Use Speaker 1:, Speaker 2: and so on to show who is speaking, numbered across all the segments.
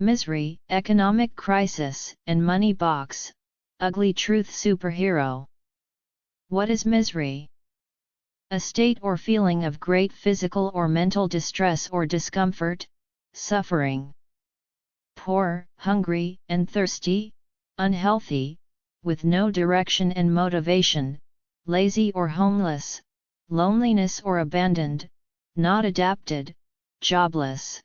Speaker 1: Misery, economic crisis, and money box, ugly truth superhero. What is misery? A state or feeling of great physical or mental distress or discomfort, suffering. Poor, hungry, and thirsty, unhealthy, with no direction and motivation, lazy or homeless, loneliness or abandoned, not adapted, jobless.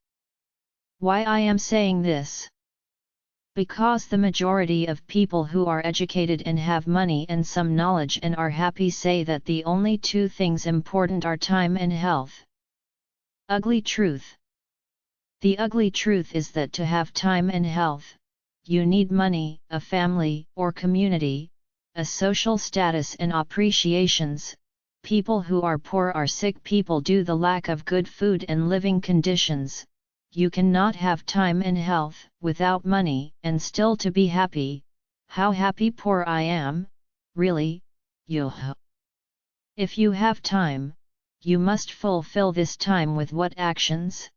Speaker 1: Why I am saying this? Because the majority of people who are educated and have money and some knowledge and are happy say that the only two things important are time and health. Ugly truth. The ugly truth is that to have time and health, you need money, a family or community, a social status and appreciations. People who are poor are sick people due to the lack of good food and living conditions. You cannot have time and health without money and still to be happy. How happy poor I am, really, If you have time, you must fulfill this time with what actions?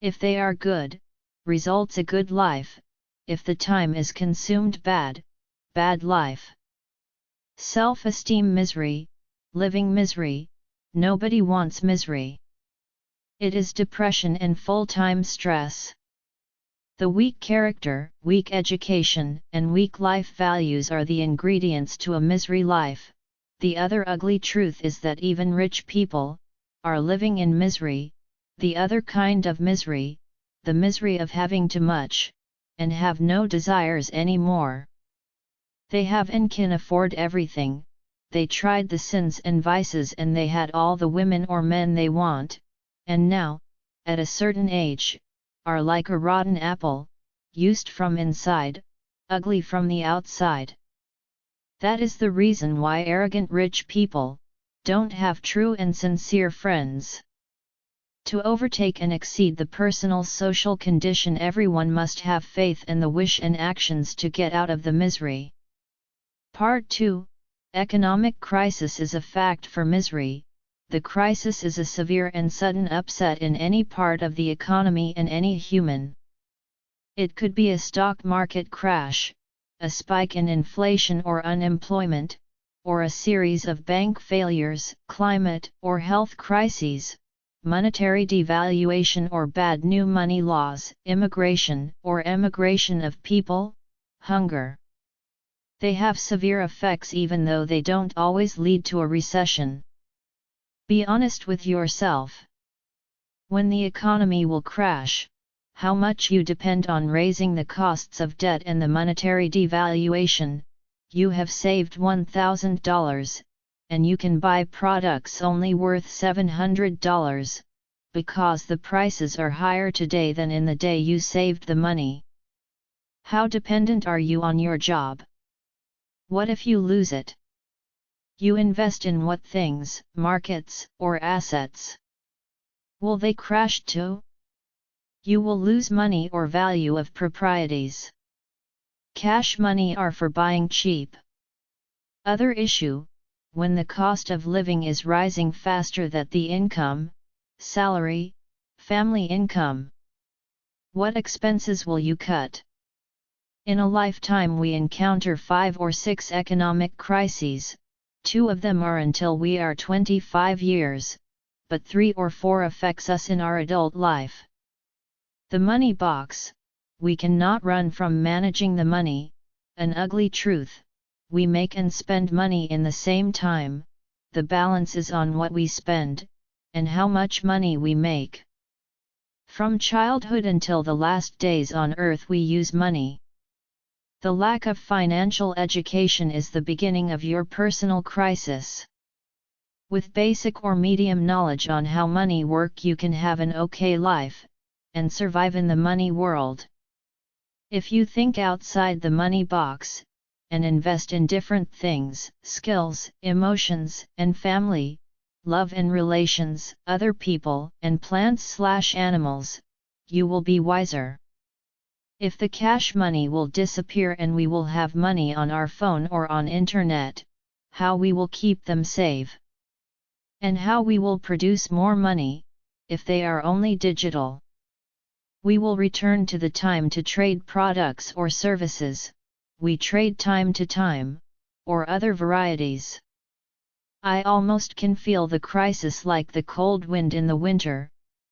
Speaker 1: If they are good, results a good life. If the time is consumed bad life. Self-esteem misery, living misery, nobody wants misery. It is depression and full-time stress. The weak character, weak education, and weak life values are the ingredients to a misery life. The other ugly truth is that even rich people are living in misery, the other kind of misery, the misery of having too much, and have no desires anymore. They have and can afford everything, they tried the sins and vices and they had all the women or men they want, and now, at a certain age, are like a rotten apple, used from inside, ugly from the outside. That is the reason why arrogant rich people don't have true and sincere friends. To overtake and exceed the personal social condition, everyone must have faith and the wish and actions to get out of the misery. Part 2. Economic crisis is a fact for misery. The crisis is a severe and sudden upset in any part of the economy and any human. It could be a stock market crash, a spike in inflation or unemployment, or a series of bank failures, climate or health crises, monetary devaluation or bad new money laws, immigration or emigration of people, hunger. They have severe effects even though they don't always lead to a recession. Be honest with yourself. When the economy will crash, how much you depend on raising the costs of debt and the monetary devaluation, you have saved $1,000, and you can buy products only worth $700, because the prices are higher today than in the day you saved the money. How dependent are you on your job? What if you lose it? You invest in what things, markets, or assets? Will they crash too? You will lose money or value of properties. Cash money are for buying cheap. Other issue, when the cost of living is rising faster than the income, salary, family income. What expenses will you cut? In a lifetime we encounter 5 or 6 economic crises. 2 of them are until we are 25 years, but 3 or 4 affects us in our adult life. The money box, we cannot run from managing the money, an ugly truth, we make and spend money in the same time, the balance is on what we spend, and how much money we make. From childhood until the last days on earth we use money. The lack of financial education is the beginning of your personal crisis. With basic or medium knowledge on how money works you can have an okay life, and survive in the money world. If you think outside the money box, and invest in different things, skills, emotions, and family, love and relations, other people, and plants/animals, you will be wiser. If the cash money will disappear and we will have money on our phone or on internet, how we will keep them safe? And how we will produce more money, if they are only digital? We will return to the time to trade products or services, we trade time to time, or other varieties. I almost can feel the crisis like the cold wind in the winter,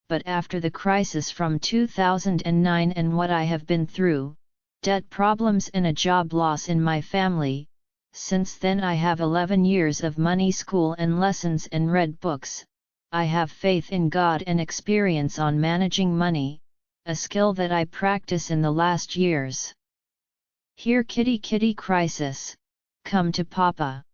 Speaker 1: but after the crisis from 2009 and what I have been through, debt problems and a job loss in my family, since then I have 11 years of money school and lessons and read books, I have faith in God and experience on managing money, a skill that I practice in the last years. Here kitty kitty crisis, come to Papa.